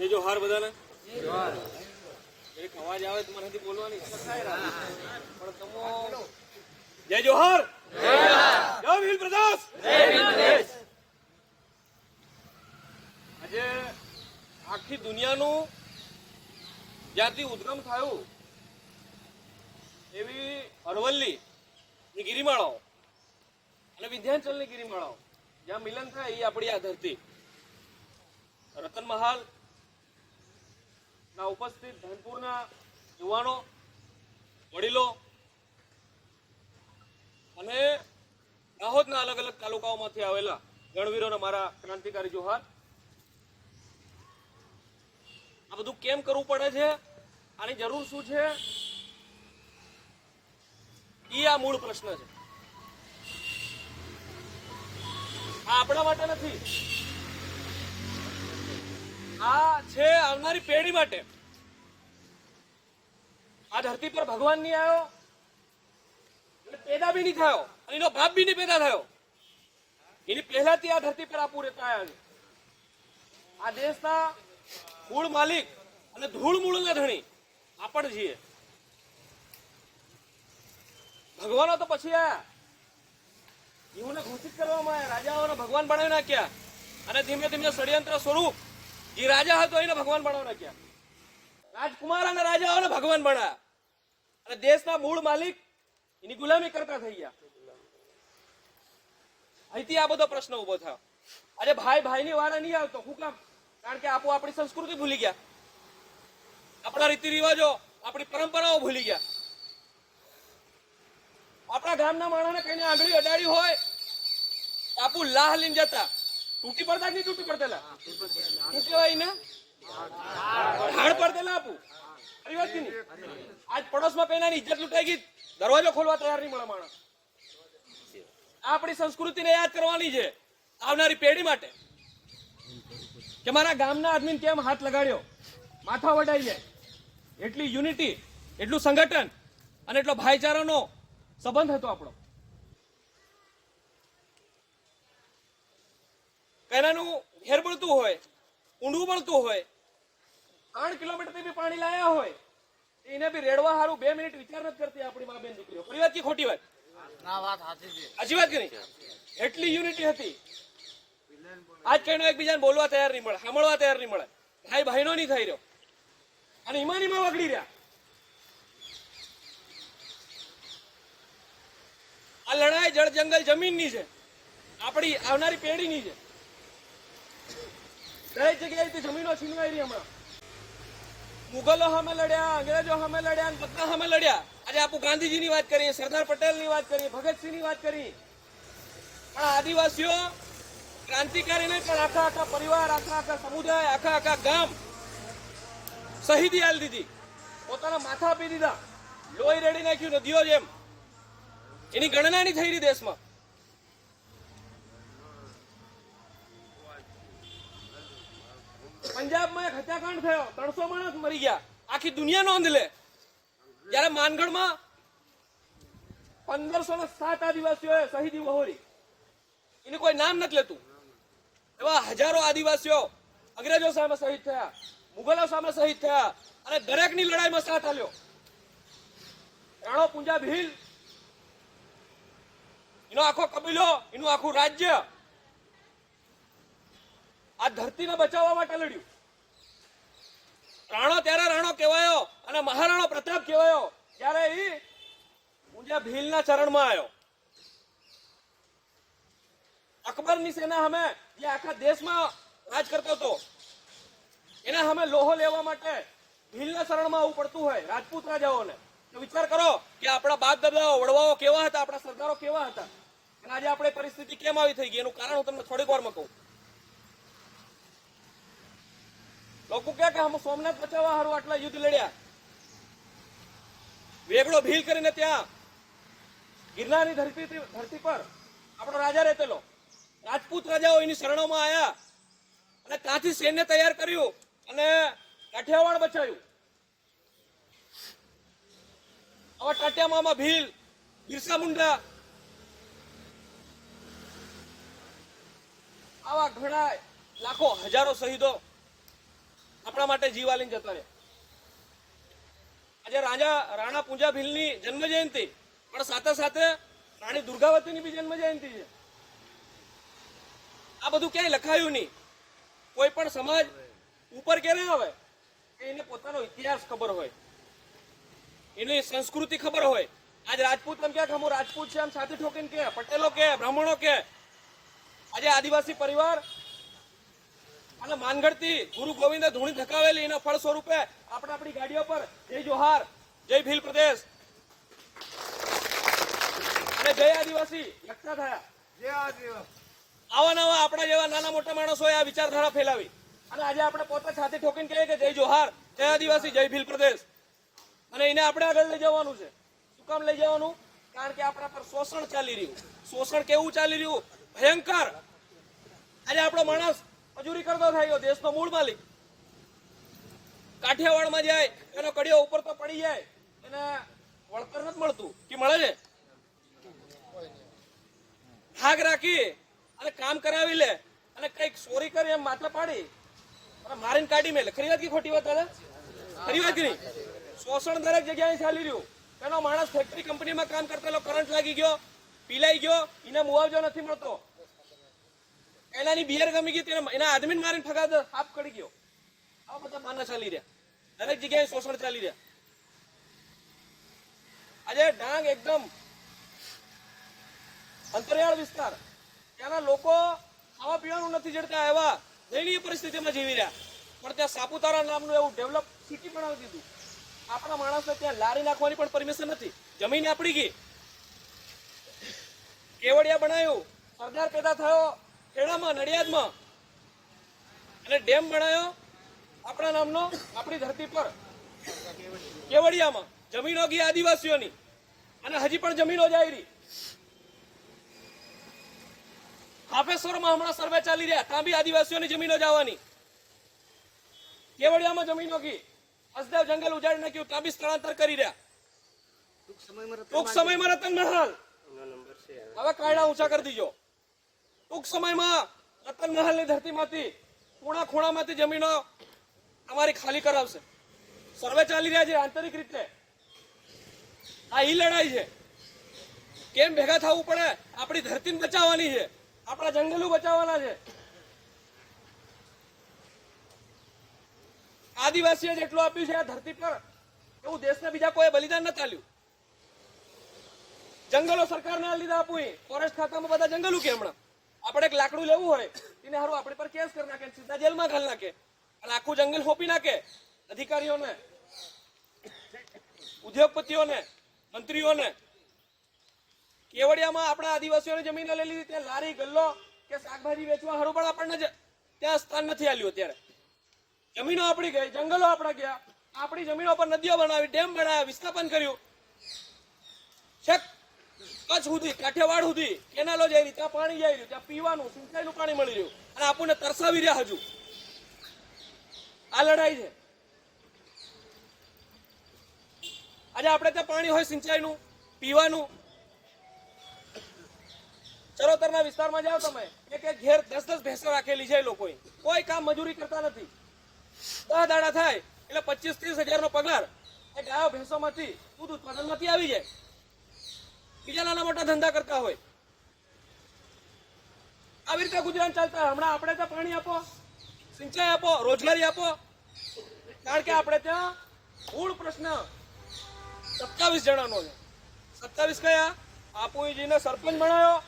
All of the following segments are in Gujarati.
જય જોહાર બધાને. એક અવાજ આવે તમારાથી બોલવાની ઈચ્છા થાય પણ તમો જય જોહાર, જય ભીલ પ્રદેશ. આજે આખી દુનિયાનું જ્યાંથી ઉદ્ગમ થયું એવી અરવલ્લી ની ગિરિમાળાઓ અને વિંધ્યાચલની ગિરિમાળાઓ જ્યાં મિલન થાય એ આપણી આ ધરતી. રતનમહાલ ના ઉપસ્થિત ધનપુરના યુવાનો, વડીલો અને દાહોદના અલગ અલગ તાલુકાઓમાંથી આવેલા ગણવીરોને મારા ક્રાંતિકારી જોહાર. આ બધું કેમ કરવું પડે છે, આની જરૂર શું છે, એ આ મૂળ પ્રશ્ન છે. આ આપણા માટે નથી, આ છે આવનારી પેઢી માટે. આ ધરતી પર ભગવાન નહીં આવ્યો, પેદા બી નહીં થયો, અને એનો બાપ બી નહીં પેદા થયો. એની પહેલાથી આ ધરતી પર આપું રહેતા આવ્યા છે. આ દેશના મૂળ માલિક અને ધૂળ મૂળના ધણી આપણ છીએ. ભગવાનો તો પછી આયા, એઓને ઘોષિત કરવામાં આવ્યા, રાજાઓને ભગવાન બનાવી નાખ્યા, અને ધીમે ધીમે ષડયંત્ર સ્વરૂપ જે રાજા હતો એને ભગવાન બનાવી નાખ્યા. રાજકુમાર અને રાજાઓને ભગવાન બનાવ્યા, અને દેશના મૂળ માલિક એની ગુલામી કરતા થઈ ગયા. અહીંથી આ બધો પ્રશ્ન ઉભો થયો. આજે ભાઈ ભાઈની વાળા નહીં આવતો. શું કામ? કારણ કે આપણી સંસ્કૃતિ ભૂલી ગયા, આપણા રીતિ રિવાજો, આપણી પરંપરાઓ ભૂલી ગયા. આપણા ગામના માણસને કઈને આંગળી અડાડી હોય આપુ લાહ લઈને જતા. તૂટી પડતા કે નહીં તૂટી પડતેલા? શું કહેવાય ને? ઢાળ પડતેલા આપું. ખરી વાત કે નહીં? આજ પડોશમાં પહેલાની ઇજ્જત લૂંટાઈ ગઈ, દરવાજો ખોલવા તૈયાર નહીં મળે માણસ. આપણી સંસ્કૃતિને યાદ કરવાની છે આવનારી પેઢી માટે, કે મારા ગામના આદમીને કેમ હાથ લગાડ્યો, માથા વડાઈ જાય. એટલી યુનિટી, એટલું સંગઠન અને એટલો ભાઈચારાનો સંબંધ હતો આપણો. પહેલાનું ઘેર બળતું હોય, ઊંડું બળતું હોય, 3 કિલોમીટરથી બી પાણી લાયા હોય, એને બી રેડવા હારું 2 મિનિટ વિચાર નથી કરતી આપણી મા બેન દીકરીઓ. ખરી વાત કે ખોટી વાત? સાચી વાત કે નહીં? એટલી યુનિટી હતી. આજ કઈનો એકબીજાને બોલવા તૈયાર નહીં મળે, સાંભળવા તૈયાર નહીં મળે, ભાઈ ભાઈનો નહીં થઈ રહ્યો, અને ઈમાનીમાં વગડી રહ્યા. આ લડાઈ જળ જંગલ જમીનની છે, આપણી આવનારી પેઢીની છે. દરેક જગ્યાએથી જમીનો છીનવાઈ રહી. હમણાં મુગલો સામે લડ્યા, અંગ્રેજો સામે લડ્યા, બધા સામે લડ્યા. આજે આપુ ગાંધીજીની વાત કરીએ, સરદાર પટેલની વાત કરીએ, ભગતસિંહની વાત કરીએ, પણ આદિવાસીઓ ક્રાંતિકારી નહીં, પણ આખા આખા પરિવાર, આખા આખા સમુદાય, આખા આખા ગામ શહીદી આલી દીધી, પોતાના માથા આપી દીધા, લોહી રેડી નાખ્યું નદીઓ જેમ. એની ગણના નહીં થઈ રહી દેશમાં. પંજાબમાં એક હત્યાકાંડ થયો, 300 માણસ મરી ગયા. આખી દુનિયા નોંધ લે. જયારે માનગઢમાં 1507 આદિવાસીઓએ શહીદી વહોરી, એનું કોઈ નામ નથી લેતું. એવા હજારો આદિવાસીઓ અંગ્રેજો સામે શહીદ થયા, મુગલો સામે શહીદ થયા, અને દરેકની લડાઈમાં સાથ આલ્યો. રાણો પૂંજા ભીલ, એનો આખો કબીલો, એનું આખું રાજ્ય આ ધરતીને બચાવવા માટે લડ્યું. રાણો ત્યારે રાણો કહેવાયો, અને મહારાણો પ્રતાપ કહેવાયો ત્યારે એ પૂંજા ભીલના ચરણમાં આવ્યો. અકબરની સેના સામે, જે આખા દેશમાં રાજ કરતો હતો, એના સામે લોહો લેવા માટે ભીલના શરણમાં આવવું પડતું હોય રાજપૂત રાજાઓને. તો વિચાર કરો કે આપણા બાપ દાદાઓ, વડવાઓ કેવા હતા, આપણા સરદારો કેવા હતા, અને આજે આપણે પરિસ્થિતિ કેમ આવી થઈ ગઈ. એનું કારણ હું તમને થોડીક વારમાં કહું. લોકો કહે કે અમે સોમનાથ બચાવવા હારું આટલા યુદ્ધ લડ્યા. વેગળો ભીલ કરીને ત્યાં ગિરનારની ધરતી પર આપણો રાજા રહેતેલો, રાજપૂત રાજાઓ એની શરણોમાં આવ્યા, અને ત્યાંથી સૈન્ય તૈયાર કર્યું અને કાઠિયાવાડ બચાવ્યું. આવા ટાટિયા મામા ભીલ, બિરસા મુંડા, આવા ઘણા લાખો હજારો શહીદો આપણા માટે જીવ આલીને જતા રહ્યા. આજે રાણા પૂંજા ભીલની જન્મ જયંતિ, પણ સાથે સાથે રાણી દુર્ગાવતીની બી જન્મ જયંતિ છે. આ બધું ક્યાંય લખાયું નહીં. કોઈ પણ સમાજ ઉપર ક્યારે આવે કે એને પોતાનો ઇતિહાસ ખબર હોય, એની સંસ્કૃતિ ખબર હોય. આજ રાજપૂત એમ કે હું રાજપૂત છે એમ છાતી ઠોકીને કે, પટેલો કે, બ્રાહ્મણો કે. આજે આદિવાસી પરિવાર અને માનગઢથી ગુરુ ગોવિંદે ધૂણી ધકાવેલી એના ફળ સ્વરૂપે આપણે આપણી ગાડીઓ પર જય જોહાર, જય ભીલ પ્રદેશ અને જય આદિવાસી લખતા થયા. આવા નવા આપણા જેવા નાના મોટા માણસોએ આ વિચારધારા ફેલાવી અને આજે આપણે પોતે છાતી ઠોકીને કહીએ કે જય જોહાર, જય આદિવાસી, જય ભીલ પ્રદેશ. અને એને આપણે આગળ લઈ જવાનું છે. શું કામ લઈ જવાનું? કારણ કે આપણા પર શોષણ ચાલી રહ્યું. શોષણ કેવું ચાલી રહ્યું? ભયંકર. આજે આપણો માણસ મજૂરી કરતો થાય, દેશનો મૂળ માલિક. કાઠિયાવાડમાં જાય એનો કડિયો ઉપર તો પડી જાય, એને વળતર નથી મળતું કે મળે છે? ભાગ રાખી અને કામ કરાવી લે અને કઈક ચોરી કરી એમ માથા પાડી અને મારીને કાઢી મેલે. ખરી વાત કે ખોટી વાત? દાદા ખરી વાત કે નહીં? શોષણ દરેક જગ્યાએ ચાલી રહ્યું. એનો માણસ ફેક્ટરી કંપનીમાં કામ કરતો, કરંટ લાગી ગયો, પીલાઈ ગયો, એને મુઆવજો નથી મળતો, એનાની બિયર ગમી ગઈ, એના આદમીને મારીને ફગાદ હાફ કરી ગયો. આવા બધા બાના ચાલી રહ્યા. દરેક જગ્યાએ શોષણ ચાલી રહ્યા. આજે ડાંગ એકદમ અંતરિયાળ વિસ્તાર, ત્યાંના લોકો ખાવા પીવાનું નથી જડતા, એવા દયનીય પરિસ્થિતિમાં જીવી રહ્યા. પણ ત્યાં સાપુતારા નામનું એવું ડેવલપ સિટી બનાવી દીધું. આપણા માણસને ત્યાં લારી નાખવાની પણ પરમિશન નથી. જમીન આપડી ગઈ, કેવડિયા બનાવ્યું, સરદાર પેદા થયો ખેડામાં, નડિયાદમાં, અને ડેમ બનાવ્યો આપણા નામનો આપણી ધરતી પર કેવડિયામાં. જમીનો ગઈ આદિવાસીઓની અને હજી પણ જમીનો જાય રહી. હાફેશ્વરમાં હમણાં સર્વે ચાલી રહ્યા, ત્યાં બી આદિવાસીઓની જમીનો જવાની. કેવડિયામાં જમીનો ગઈ, હસદેવ જંગલ ઉજાડી નાખ્યું, ત્યાં બી સ્થળાંતર કરી રહ્યા. ટૂંક સમયમાં રતન મહાલ હવે કાયડા ઊંચા કરી દીજો. ટૂંક સમયમાં રતન મહાલની ધરતીમાંથી ખૂણા ખૂણામાંથી જમીનો અમારી ખાલી કરાવશે. સર્વે ચાલી રહ્યા છે આંતરિક રીતે. આ ઈ લડાઈ છે. કેમ ભેગા થવું પડે? આપણી ધરતીને બચાવવાની છે, આપણા જંગલો બચાવવાના છે. આદિવાસીએ જેટલું આપ્યું છે આ ધરતી પર, એવું દેશને બીજા કોઈ બલિદાન નથી આપ્યું. જંગલો સરકારને આ લીધા આપવું. ફોરેસ્ટ ખાતામાં બધા જંગલો કે હમણાં આપણે એક લાકડું લેવું હોય એને હારું આપણી પર કેસ કરી નાખે, સીધા જેલમાં ઘાલ નાખે અને આખું જંગલ હોપી નાખે. અધિકારીઓને, ઉદ્યોગપતિઓને, મંત્રીઓને. કેવડિયામાં આપણા આદિવાસીઓની જમીનો લઈ લીધી, ત્યાં લારી ગલ્લો કે શાકભાજી વેચવા હારું પણ આપણને ત્યાં સ્થાન નથી આલ્યું. અત્યારે જમીનો આપણી ગઈ, જંગલો આપણા ગયા, આપણી જમીનો પર નદીઓ બનાવી, ડેમ બનાવ્યા, વિસ્થાપન કર્યું. છેક કચ્છ સુધી, કાઠિયાવાડ સુધી કેનાલો જઈ રહી, ત્યાં પાણી જઈ રહ્યું, ત્યાં પીવાનું સિંચાઈનું પાણી મળી રહ્યું અને આપણને તરસાવી રહ્યા. હજુ આ લડાઈ છે. આજે આપણે ત્યાં પાણી હોય, સિંચાઈનું, પીવાનું. ચરોતરના વિસ્તારમાં જાઓ તમે, એક એક ઘેર 10-10 ભેંસો રાખેલી છે. લોકોએ કોઈ કામ મજૂરી કરતા નથી. 10 દાડા થાય એટલે 25-30 હજારનો પગાર એ ગાયો ભેંસોમાંથી, દૂધ ઉત્પાદનમાંથી આવી જાય. બીજા નાના મોટા ધંધા કરતા હોય. આવી રીતે ગુજરાન ચાલતા. હમણાં આપણે ત્યાં પાણી આપો, સિંચાઈ આપો, રોજગારી આપો. કારણ કે આપણે ત્યાં મૂળ પ્રશ્ન 27 જણાનો છે. 27 કયા? આપુજીને સરપંચ બનાવ્યો,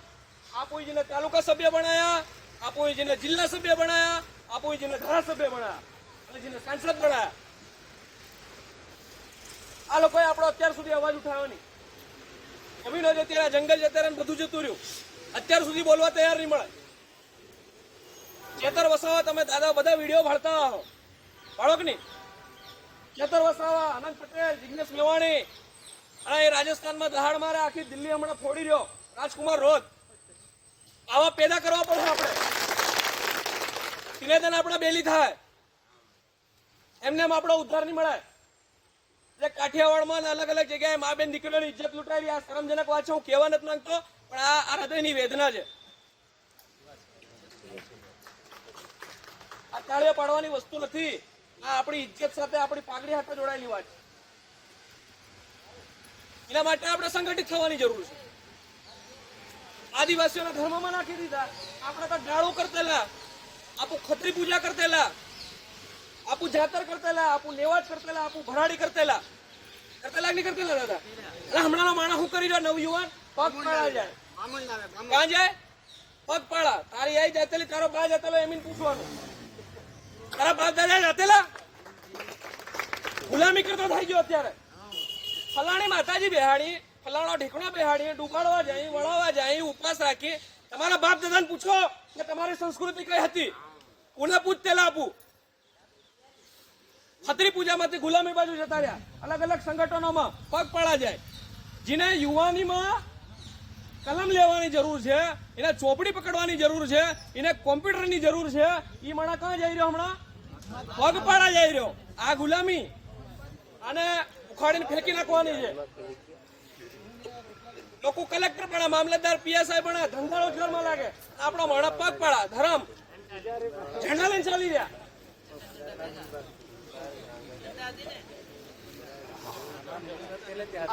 આપુજીને તાલુકા સભ્ય બનાયા, આપુજીને જિલ્લા સભ્ય બનાયા, આપુજીને ધારાસભ્ય બનાયા અને જેને સાંસદ બનાયા. આ લોકોએ આપણો અત્યાર સુધી અવાજ ઉઠાવ્યો નહીં. જમીનો જતી રહ્યા, જંગલ જતા રહ્યા, બધું જતું રહ્યું. અત્યાર સુધી બોલવા તૈયાર નહીં મળે. ચેતર વસાવા, તમે દાદા બધા વિડીયો ભાળતા હો, ભાળો કે નહીં? ચેતર વસાવા, આનંદ પટેલ, જિગ્નેશ મેવાણી, અને એ રાજસ્થાનમાં દહાડ મારે, આખી દિલ્હી હમણાં ફોડી રહ્યો રાજકુમાર રોજ. આવા પેદા કરવા પડશે આપણે. નિવેદન આપણે બેલી થાય, એમને આપણો ઉદ્ધાર નહીં મળે. એટલે કાઠિયાવાડમાં અલગ અલગ જગ્યાએ મા બેન દીકરીઓની ઇજ્જત લૂંટાવી. આ શરમજનક વાત છે, હું કહેવા નથી માંગતો, પણ આ હૃદયની વેદના છે. આ તાળીઓ પાડવાની વસ્તુ નથી. આ આપણી ઇજ્જત સાથે આપણી પાઘડી હાથે જોડાયેલી વાત છે. એના માટે આપણે સંગઠિત થવાની જરૂર છે. આદિવાસીઓના ધર્મમાં નાખી દીધા. આપણે તો ડાળો કરતેલા, આપું ખત્રી પૂજા કરતેલા, આપું જાતર કરતેલા, આપું લેવાજ કરતેલા, આપું ભરાડી કરતેલા નહીં કરતેલા દાદા? અને હમણાંના માણસ શું કરી રહ્યા? નવયુવાન પગપાળા જાય. ક્યાં જાય? પગપાળા. તારી આઈ જાતેલી, તારો બા જાતેલો એમ પૂછવાનું, તારા બાપ દાદા જાતેલા? ગુલામી કરતો થઈ ગયો અત્યારે. ફલાણી માતાજી બેહાડી, ફલાણો ઢીકણો બેહાડી, ડૂબાડવા જાય, વળાવવા જાય, ઉપવાસ રાખી. તમારા બાપ દાદાને પૂછો કે તમારી સંસ્કૃતિ કઈ હતી? કોને પૂછતેલા? આપું ખત્રી પૂજામાંથી ગુલામી બાજુ જતા રહ્યા. અલગ અલગ સંગઠનોમાં પગપાળા જાય. જેને યુવાનીમાં કલમ લેવાની જરૂર છે, એને ચોપડી પકડવાની જરૂર છે, એને કોમ્પ્યુટરની જરૂર છે, એ માણસ ક્યાં જઈ રહ્યો? હમણાં પગપાળા જઈ રહ્યો. આ ગુલામી આને ઉખાડીને ફેંકી નાખવાની છે. લોકો કલેક્ટર પણ, મામલતદાર, પીએસઆઈ પણ ધંધા રોજગારમાં લાગે. આપણો માણસ પગપાળા ધર્મ ઝંડા લઈને ચાલી રહ્યા.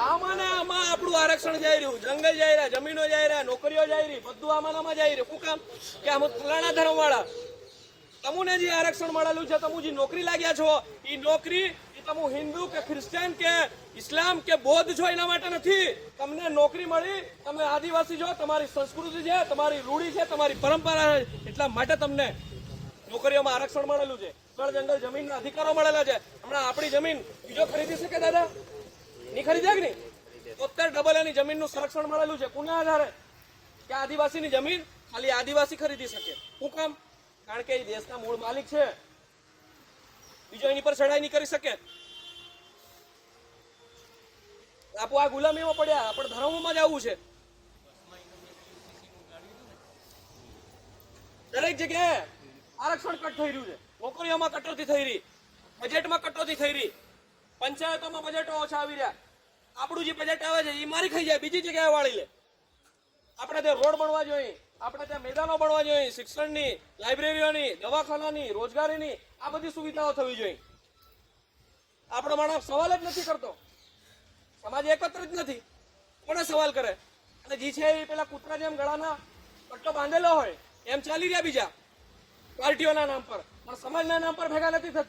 આમાં આપણું આરક્ષણ જઈ રહ્યું, જંગલ જઈ રહ્યા, જમીનો જઈ રહ્યા, નોકરીઓ જઈ રહી, બધું આમાં જઈ રહ્યું. શું કામ? કે આમ ફલાણા ધર્મ વાળા તમને જે આરક્ષણ મળેલું છે, તમે જે નોકરી લાગ્યા છો, એ નોકરી તમે હિન્દુ કે ક્રિશ્ચિયન કે ઇસ્લામ કે બૌદ્ધ છો એના માટે નથી. તમને નોકરી મળી, તમે આદિવાસી છો, તમારી સંસ્કૃતિ છે, તમારી રૂઢી છે, તમારી પરંપરા છે, એટલા માટે તમને નોકરીઓમાં આરક્ષણ મળેલું છે. જળ જંગલ જમીનના અધિકારો મળેલા છે. હમણાં આપણી જમીન બીજો ખરીદી શકે દાદા? નહીં ખરીદે કે નહીં? 70 એની જમીનનું સંરક્ષણ મળેલું છે. કોના આધારે? કે આદિવાસીની જમીન ખાલી આદિવાસી ખરીદી શકે. શું કામ? કારણ કે એ દેશના મૂળ માલિક છે, બીજો એની પર ચડાઈ નહીં કરી શકે. આપો આ ગુલામીમાં પડ્યા. આપણે ધર્મોમાં જ આવવું છે. દરેક જગ્યાએ આરક્ષણ કટ થઈ રહ્યું છે. નોકરીઓમાં કટોતી થઈ રહી, બજેટમાં કટોતી થઈ રહી, પંચાયતોમાં બજેટો ઓછા આવી રહ્યા. આપણું જે બજેટ આવે છે એ મારી ખાઈ જાય, બીજી જગ્યાએ વાળી લે. આપણે ત્યાં રોડ બનવા જોઈએ, આપણે ત્યાં મેદાનો બનવા જોઈએ, શિક્ષણની, લાઇબ્રેરીઓની, દવાખાનાની, રોજગારીની, આ બધી સુવિધાઓ થવી જોઈએ. આપણો માણસ સવાલ જ નથી કરતો. સમાજ એકત્ર જ નથી. કોને સવાલ કરે? અને જે છે એ પેલા કૂતરા જેમ ગળાના પટ્ટો બાંધેલો હોય એમ ચાલી રહ્યા બીજા પાર્ટીઓના નામ પર, પણ સમાજના નામ પર ભેગા નથી થતા.